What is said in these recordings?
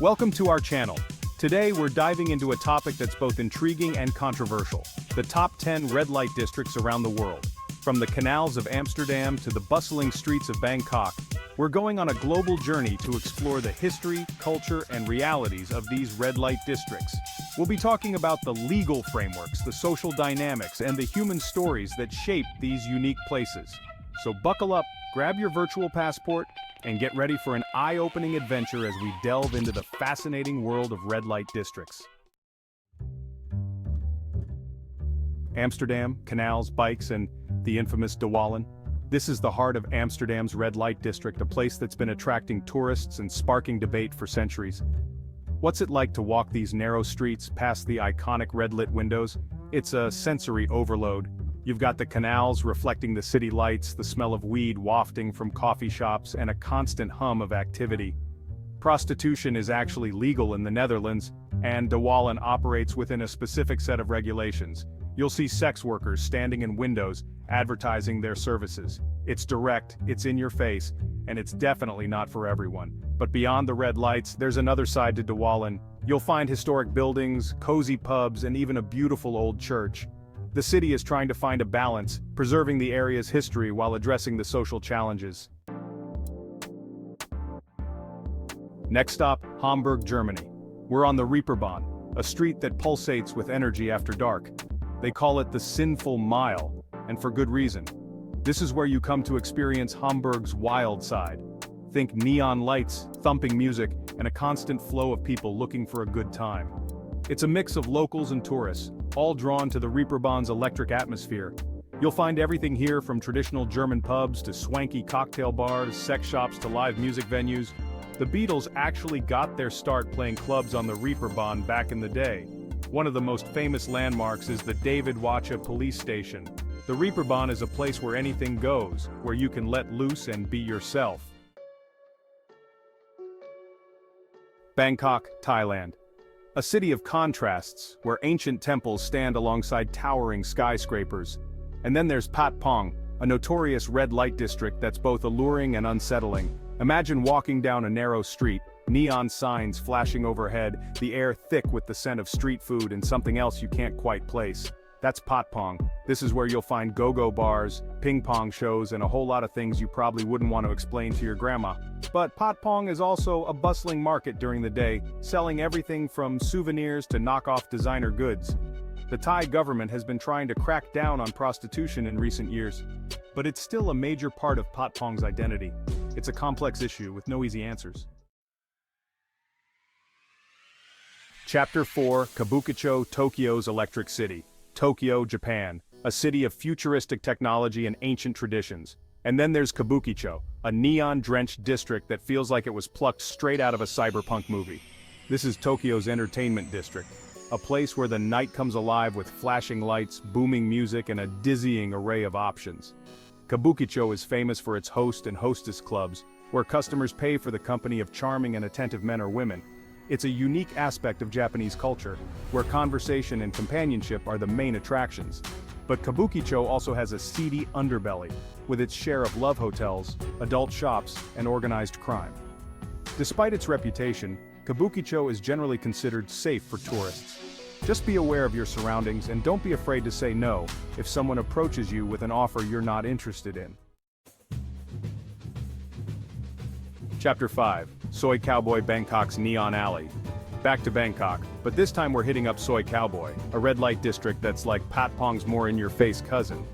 Welcome to our channel. Today we're diving into a topic that's both intriguing and controversial: the top 10 red light districts around the world. From the canals of Amsterdam to the bustling streets of Bangkok, we're going on a global journey to explore the history, culture, and realities of these red light districts. We'll be talking about the legal frameworks, the social dynamics, and the human stories that shape these unique places. So buckle up, grab your virtual passport, and get ready for an eye-opening adventure as we delve into the fascinating world of red light districts. Amsterdam, canals, bikes, and the infamous De Wallen. This is the heart of Amsterdam's red light district, a place that's been attracting tourists and sparking debate for centuries. What's it like to walk these narrow streets past the iconic red-lit windows? It's a sensory overload. You've got the canals reflecting the city lights, the smell of weed wafting from coffee shops, and a constant hum of activity. Prostitution is actually legal in the Netherlands, and De Wallen operates within a specific set of regulations. You'll see sex workers standing in windows, advertising their services. It's direct, it's in your face, and it's definitely not for everyone. But beyond the red lights, there's another side to De Wallen. You'll find historic buildings, cozy pubs, and even a beautiful old church. The city is trying to find a balance, preserving the area's history while addressing the social challenges. Next stop, Hamburg, Germany. We're on the Reeperbahn, a street that pulsates with energy after dark. They call it the Sinful Mile, and for good reason. This is where you come to experience Hamburg's wild side. Think neon lights, thumping music, and a constant flow of people looking for a good time. It's a mix of locals and tourists, all drawn to the Reeperbahn's electric atmosphere. You'll find everything here from traditional German pubs to swanky cocktail bars, sex shops to live music venues. The Beatles actually got their start playing clubs on the Reeperbahn back in the day. One of the most famous landmarks is the David Wacha police station. The Reeperbahn is a place where anything goes, where you can let loose and be yourself. Bangkok, Thailand. A city of contrasts, where ancient temples stand alongside towering skyscrapers. And then there's Patpong, a notorious red light district that's both alluring and unsettling. Imagine walking down a narrow street, neon signs flashing overhead, the air thick with the scent of street food and something else you can't quite place. That's Patpong. This is where you'll find go-go bars, ping pong shows, and a whole lot of things you probably wouldn't want to explain to your grandma. But Patpong is also a bustling market during the day, selling everything from souvenirs to knockoff designer goods. The Thai government has been trying to crack down on prostitution in recent years, but it's still a major part of Patpong's identity. It's a complex issue with no easy answers. Chapter 4, Kabukicho, Tokyo's Electric City. Tokyo, Japan, a city of futuristic technology and ancient traditions. And then there's Kabukicho, a neon-drenched district that feels like it was plucked straight out of a cyberpunk movie. This is Tokyo's entertainment district, a place where the night comes alive with flashing lights, booming music, and a dizzying array of options. Kabukicho is famous for its host and hostess clubs, where customers pay for the company of charming and attentive men or women. It's a unique aspect of Japanese culture, where conversation and companionship are the main attractions. But Kabukicho also has a seedy underbelly, with its share of love hotels, adult shops, and organized crime. Despite its reputation, Kabukicho is generally considered safe for tourists. Just be aware of your surroundings and don't be afraid to say no if someone approaches you with an offer you're not interested in. Chapter 5, Soi Cowboy, Bangkok's Neon Alley. Back to Bangkok, but this time we're hitting up Soi Cowboy, a red light district that's like Patpong's more in-your-face cousin.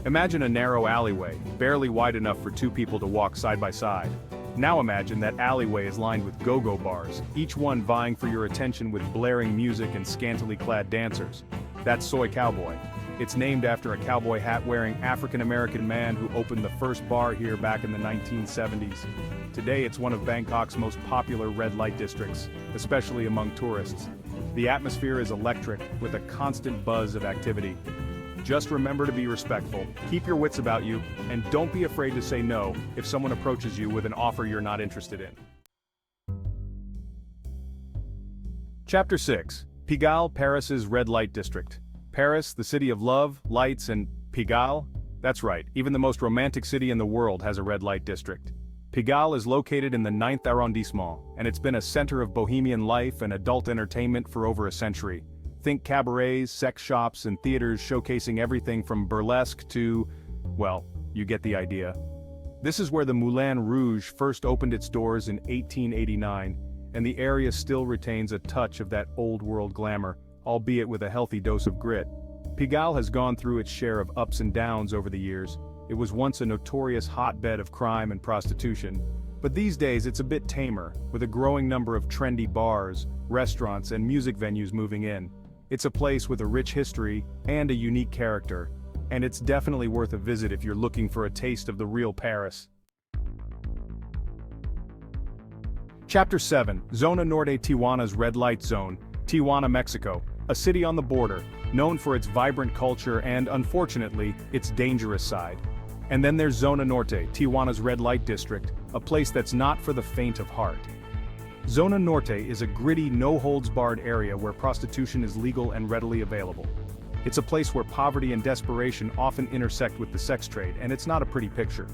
Imagine a narrow alleyway, barely wide enough for two people to walk side by side. Now imagine that alleyway is lined with go-go bars, each one vying for your attention with blaring music and scantily clad dancers. That's Soi Cowboy. It's named after a cowboy hat-wearing African-American man who opened the first bar here back in the 1970s. Today it's one of Bangkok's most popular red light districts, especially among tourists. The atmosphere is electric, with a constant buzz of activity. Just remember to be respectful, keep your wits about you, and don't be afraid to say no if someone approaches you with an offer you're not interested in. Chapter 6, Pigalle, Paris's red light district. Paris, the city of love, lights, and Pigalle? That's right, even the most romantic city in the world has a red light district. Pigalle is located in the 9th arrondissement, and it's been a center of bohemian life and adult entertainment for over a century. Think cabarets, sex shops, and theaters showcasing everything from burlesque to, well, you get the idea. This is where the Moulin Rouge first opened its doors in 1889, and the area still retains a touch of that old-world glamour, albeit with a healthy dose of grit. Pigalle has gone through its share of ups and downs over the years. It was once a notorious hotbed of crime and prostitution, but these days it's a bit tamer, with a growing number of trendy bars, restaurants, and music venues moving in. It's a place with a rich history and a unique character, and it's definitely worth a visit if you're looking for a taste of the real Paris. Chapter 7, Zona Norte, Tijuana's Red Light Zone, Tijuana, Mexico, a city on the border, known for its vibrant culture and, unfortunately, its dangerous side. And then there's Zona Norte, Tijuana's Red Light District, a place that's not for the faint of heart. Zona Norte is a gritty, no-holds-barred area where prostitution is legal and readily available. It's a place where poverty and desperation often intersect with the sex trade, and it's not a pretty picture.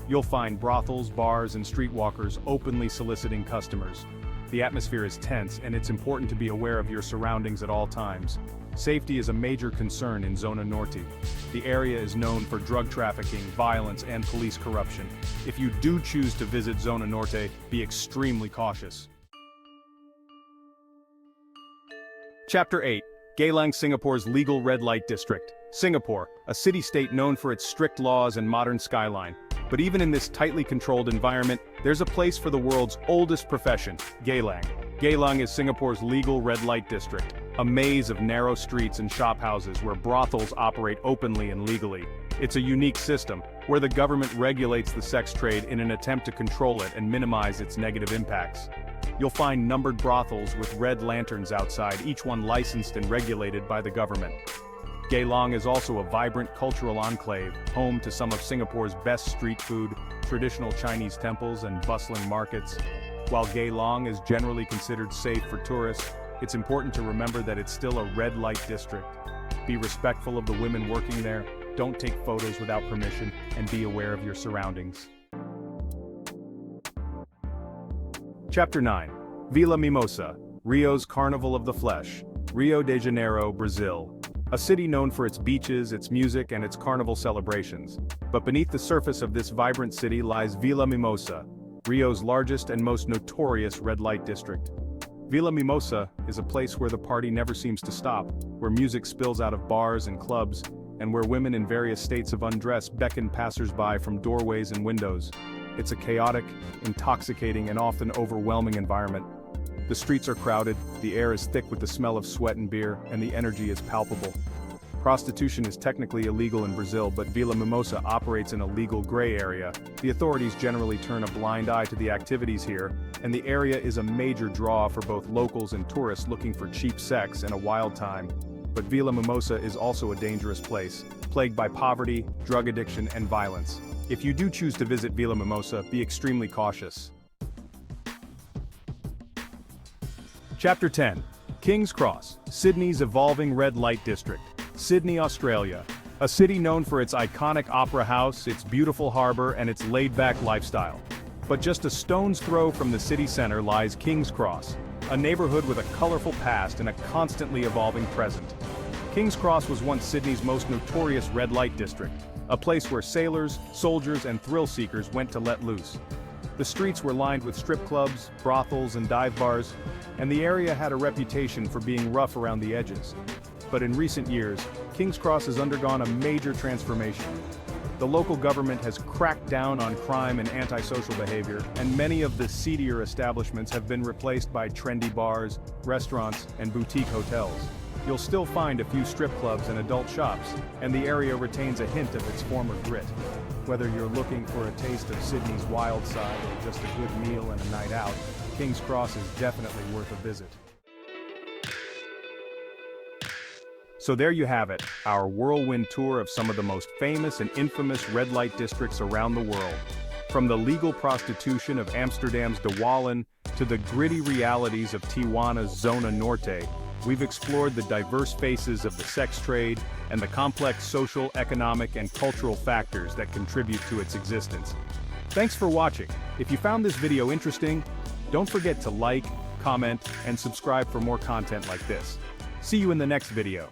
You'll find brothels, bars, and streetwalkers openly soliciting customers. The atmosphere is tense, and it's important to be aware of your surroundings at all times. Safety is a major concern in Zona Norte. The area is known for drug trafficking, violence, and police corruption. If you do choose to visit Zona Norte, be extremely cautious. Chapter 8, Geylang, Singapore's legal red light district. Singapore, a city-state known for its strict laws and modern skyline. But even in this tightly controlled environment, there's a place for the world's oldest profession, Geylang. Geylang is Singapore's legal red light district, a maze of narrow streets and shophouses where brothels operate openly and legally. It's a unique system, where the government regulates the sex trade in an attempt to control it and minimize its negative impacts. You'll find numbered brothels with red lanterns outside, each one licensed and regulated by the government. Geylang is also a vibrant cultural enclave, home to some of Singapore's best street food, traditional Chinese temples, and bustling markets. While Geylang is generally considered safe for tourists, it's important to remember that it's still a red light district. Be respectful of the women working there, don't take photos without permission, and be aware of your surroundings. Chapter 9, Vila Mimosa, Rio's Carnival of the Flesh, Rio de Janeiro, Brazil. A city known for its beaches, its music, and its carnival celebrations. But beneath the surface of this vibrant city lies Vila Mimosa, Rio's largest and most notorious red light district. Vila Mimosa is a place where the party never seems to stop, where music spills out of bars and clubs, and where women in various states of undress beckon passers-by from doorways and windows. It's a chaotic, intoxicating, and often overwhelming environment. The streets are crowded, the air is thick with the smell of sweat and beer, and the energy is palpable. Prostitution is technically illegal in Brazil, but Vila Mimosa operates in a legal gray area. The authorities generally turn a blind eye to the activities here, and the area is a major draw for both locals and tourists looking for cheap sex and a wild time. But Vila Mimosa is also a dangerous place, plagued by poverty, drug addiction, and violence. If you do choose to visit Vila Mimosa, be extremely cautious. Chapter 10, King's Cross, Sydney's evolving red light district. Sydney, Australia. A city known for its iconic opera house, its beautiful harbor, and its laid-back lifestyle. But just a stone's throw from the city center lies King's Cross, a neighborhood with a colorful past and a constantly evolving present. King's Cross was once Sydney's most notorious red light district, a place where sailors, soldiers, and thrill-seekers went to let loose. The streets were lined with strip clubs, brothels, and dive bars, and the area had a reputation for being rough around the edges. But in recent years, King's Cross has undergone a major transformation. The local government has cracked down on crime and antisocial behavior, and many of the seedier establishments have been replaced by trendy bars, restaurants, and boutique hotels. You'll still find a few strip clubs and adult shops, and the area retains a hint of its former grit. Whether you're looking for a taste of Sydney's wild side or just a good meal and a night out, King's Cross is definitely worth a visit. So there you have it, our whirlwind tour of some of the most famous and infamous red light districts around the world. From the legal prostitution of Amsterdam's Wallen to the gritty realities of Tijuana's Zona Norte, we've explored the diverse faces of the sex trade and the complex social, economic, and cultural factors that contribute to its existence. Thanks for watching. If you found this video interesting, don't forget to like, comment, and subscribe for more content like this. See you in the next video.